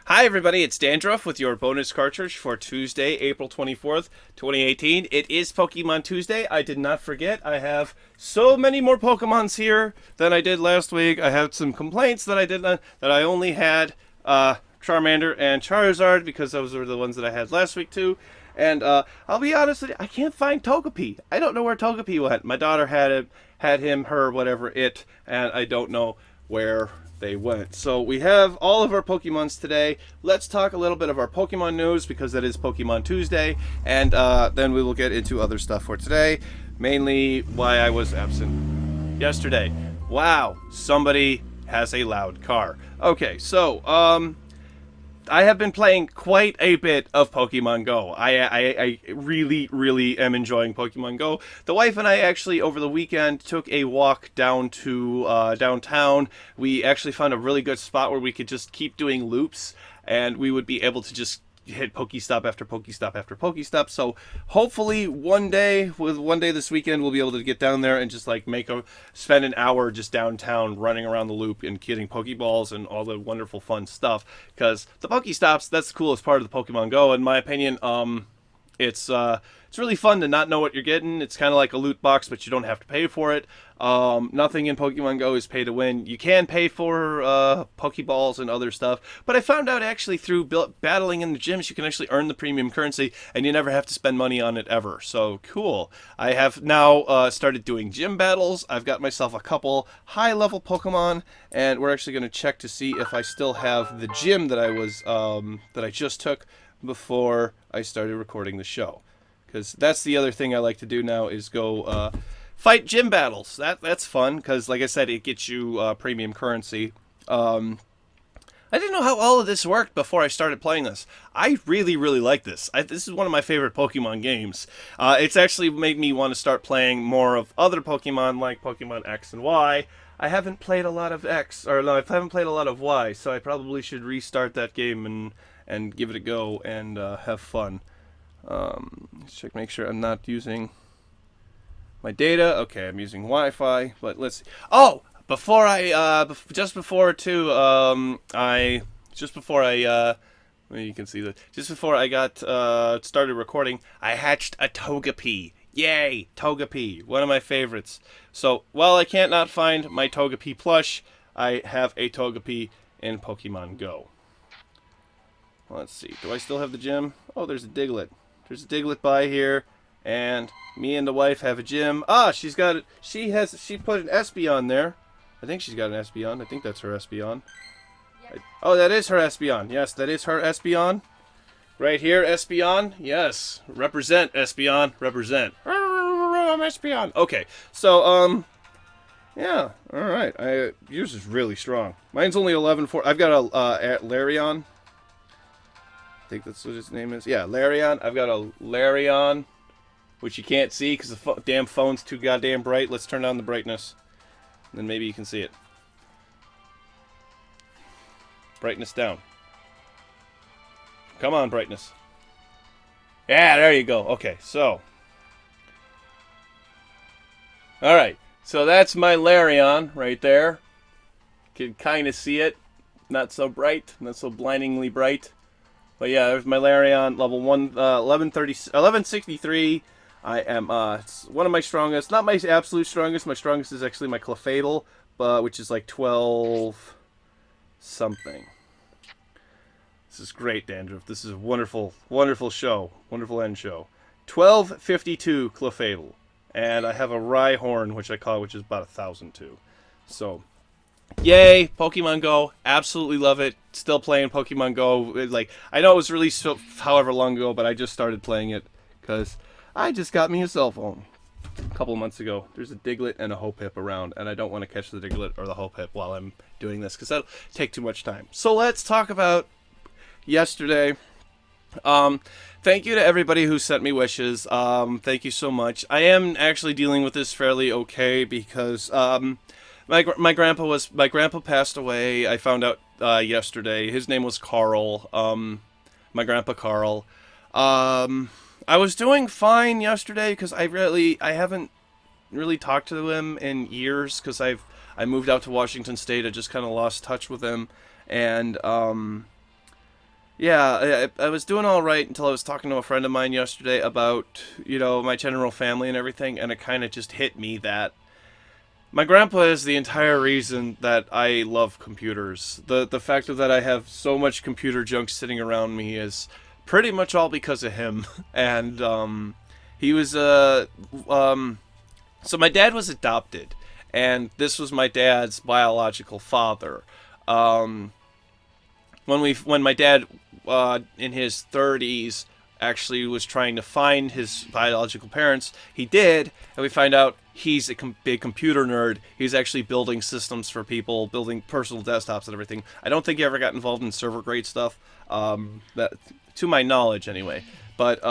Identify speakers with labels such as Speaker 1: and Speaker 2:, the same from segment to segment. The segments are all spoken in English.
Speaker 1: Hi, everybody. It's Dandruff with your bonus cartridge for Tuesday, April 24th, 2018. It is Pokemon Tuesday. I did not forget. I have so many more Pokemons here than I did last week. I had some complaints that I only had Charmander and Charizard because those were the ones that I had last week, too. And I'll be honest with you, I can't find Togepi. I don't know where Togepi went. My daughter had him, her, whatever, it, and I don't know where they went. So we have all of our Pokemons today. Let's talk a little bit of our Pokemon news because that is Pokemon Tuesday, and then we will get into other stuff for today, mainly why I was absent yesterday. Wow, somebody has a loud car. Okay, so I have been playing quite a bit of Pokemon Go. I really, really am enjoying Pokemon Go. The wife and I actually, over the weekend, took a walk down to downtown. We actually found a really good spot where we could just keep doing loops, and we would be able to just hit Pokestop after Pokestop after Pokestop. So hopefully one day this weekend, we'll be able to get down there and just like spend an hour just downtown running around the loop and getting Pokeballs and all the wonderful fun stuff. Because the Pokestops, that's the coolest part of the Pokemon Go, in my opinion. It's really fun to not know what you're getting. It's kind of like a loot box, but you don't have to pay for it. Nothing in Pokemon Go is pay to win. You can pay for Pokeballs and other stuff, but I found out actually through battling in the gyms, you can actually earn the premium currency, and you never have to spend money on it ever. So cool. I have now started doing gym battles. I've got myself a couple high-level Pokemon, and we're actually going to check to see if I still have the gym that I just took before I started recording the show. Because that's the other thing I like to do now is go fight gym battles. That's fun because, like I said, it gets you premium currency. I didn't know how all of this worked before I started playing this. I really, really like this. This is one of my favorite Pokemon games. It's actually made me want to start playing more of other Pokemon like Pokemon X and Y. I haven't played a lot of X, or no, I haven't played a lot of Y, so I probably should restart that game and give it a go and have fun. Let's check, make sure I'm not using my data. Okay, I'm using Wi-Fi, but let's see. Oh, just before I got started recording, I hatched a Togepi. Yay, Togepi, one of my favorites. So, while I can't not find my Togepi plush, I have a Togepi in Pokemon Go. Let's see, do I still have the gym? Oh, there's a Diglett. There's a Diglett by here, and me and the wife have a gym. Ah, she put an Espeon there. I think she's got an Espeon. I think that's her Espeon. Yes. Oh, that is her Espeon. Yes, that is her Espeon. Right here, Espeon. Yes, represent Espeon. Represent. Espeon. Okay, so yeah. All right. Yours is really strong. Mine's only 11-4. I've got a Larion. I think that's what his name is. Yeah, Larion. I've got a Larion, which you can't see because the damn phone's too goddamn bright. Let's turn down the brightness. And then maybe you can see it. Brightness down. Come on, brightness. Yeah, there you go. Okay, so. Alright, so that's my Larion right there. You can kind of see it. Not so bright, not so blindingly bright. But yeah, there's my Larion, level 1163. I am, it's one of my strongest. Not my absolute strongest. My strongest is actually my Clefable, which is like 12 something. This is great, Dandruff. This is a wonderful, wonderful show. Wonderful end show. 1252 Clefable. And I have a Rhyhorn, which is about 1,002. So, yay, Pokemon Go. Absolutely love it. Still playing Pokemon Go. I know it was released however long ago, but I just started playing it because I just got me a cell phone a couple of months ago. There's a Diglett and a Hoppip around, and I don't want to catch the Diglett or the Hoppip while I'm doing this because that'll take too much time. So let's talk about yesterday. Thank you to everybody who sent me wishes. Thank you so much. I am actually dealing with this fairly okay because my grandpa passed away. I found out yesterday. His name was Carl. My grandpa Carl. I was doing fine yesterday because I haven't really talked to him in years because I moved out to Washington State. I just kind of lost touch with him, and Yeah, I was doing all right until I was talking to a friend of mine yesterday about, my general family and everything, and it kind of just hit me that my grandpa is the entire reason that I love computers. The fact that I have so much computer junk sitting around me is pretty much all because of him. And he was so my dad was adopted, and this was my dad's biological father. Um, when my dad in his 30s actually was trying to find his biological parents, he did, and we find out he's a big computer nerd. He's actually building systems for people, building personal desktops and everything. I don't think he ever got involved in server grade stuff, that to my knowledge anyway. But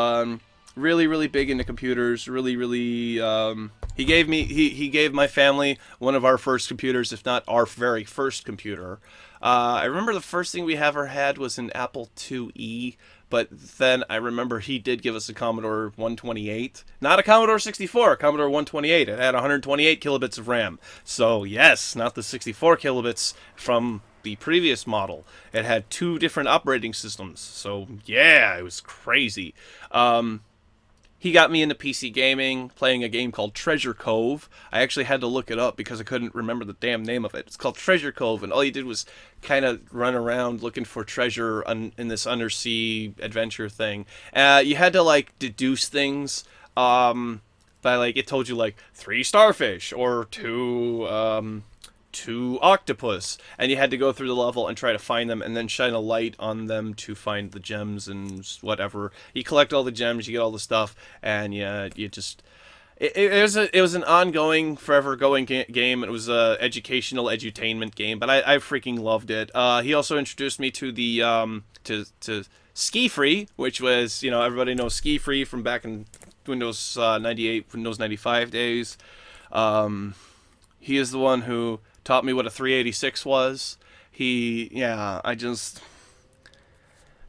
Speaker 1: really, really big into computers. Really, really. He gave my family one of our first computers, if not our very first computer. I remember the first thing we ever had was an Apple IIe, but then I remember he did give us a Commodore 128. Not a Commodore 64, a Commodore 128. It had 128 kilobits of RAM. So yes, not the 64 kilobits from the previous model. It had two different operating systems. So yeah, it was crazy. He got me into PC gaming, playing a game called Treasure Cove. I actually had to look it up because I couldn't remember the damn name of it. It's called Treasure Cove, and all you did was kind of run around looking for treasure in this undersea adventure thing. You had to, like, deduce things by, like, it told you, like, 3 starfish or 2 octopus, and you had to go through the level and try to find them and then shine a light on them to find the gems and whatever. You collect all the gems, you get all the stuff, and yeah, you just it was an ongoing, forever going game. It was a educational edutainment game, but I freaking loved it. He also introduced me to the to Ski Free, which was, everybody knows Ski Free from back in Windows 98, Windows 95 days. He is the one who taught me what a 386 was. I just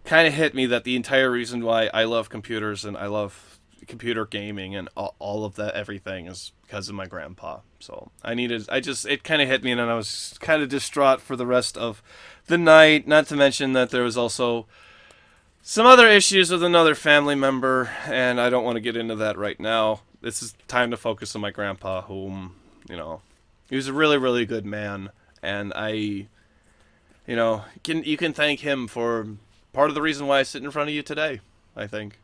Speaker 1: kind of hit me that the entire reason why I love computers and I love computer gaming and all of that, everything, is because of my grandpa. So it kind of hit me, and then I was kind of distraught for the rest of the night. Not to mention that there was also some other issues with another family member, and I don't want to get into that right now. This is time to focus on my grandpa, whom, he was a really, really good man, and you can thank him for part of the reason why I sit in front of you today, I think.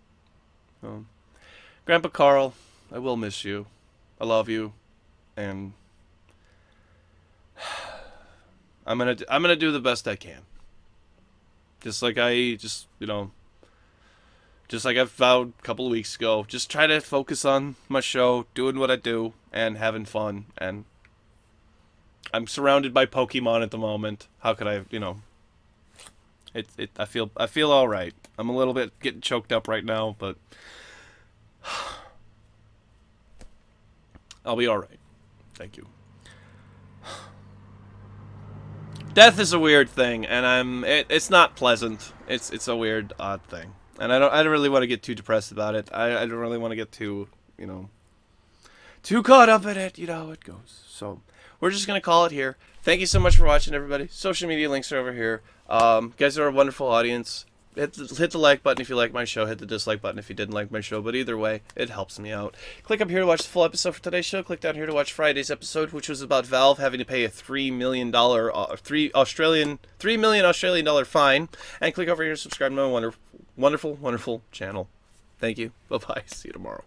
Speaker 1: Grandpa Carl, I will miss you. I love you, and I'm gonna do the best I can. Just like I vowed a couple of weeks ago. Just try to focus on my show, doing what I do, and having fun, and I'm surrounded by Pokemon at the moment. How could I, I feel all right. I'm a little bit getting choked up right now, but I'll be all right. Thank you. Death is a weird thing, and it's not pleasant. It's a weird, odd thing, and I don't really want to get too depressed about it. I don't really want to get too caught up in it. You know how it goes. So we're just going to call it here. Thank you so much for watching, everybody. Social media links are over here. You guys are a wonderful audience. Hit the like button if you like my show. Hit the dislike button if you didn't like my show. But either way, it helps me out. Click up here to watch the full episode for today's show. Click down here to watch Friday's episode, which was about Valve having to pay a $3 million Australian fine. And click over here to subscribe to my wonderful, wonderful channel. Thank you. Bye-bye. See you tomorrow.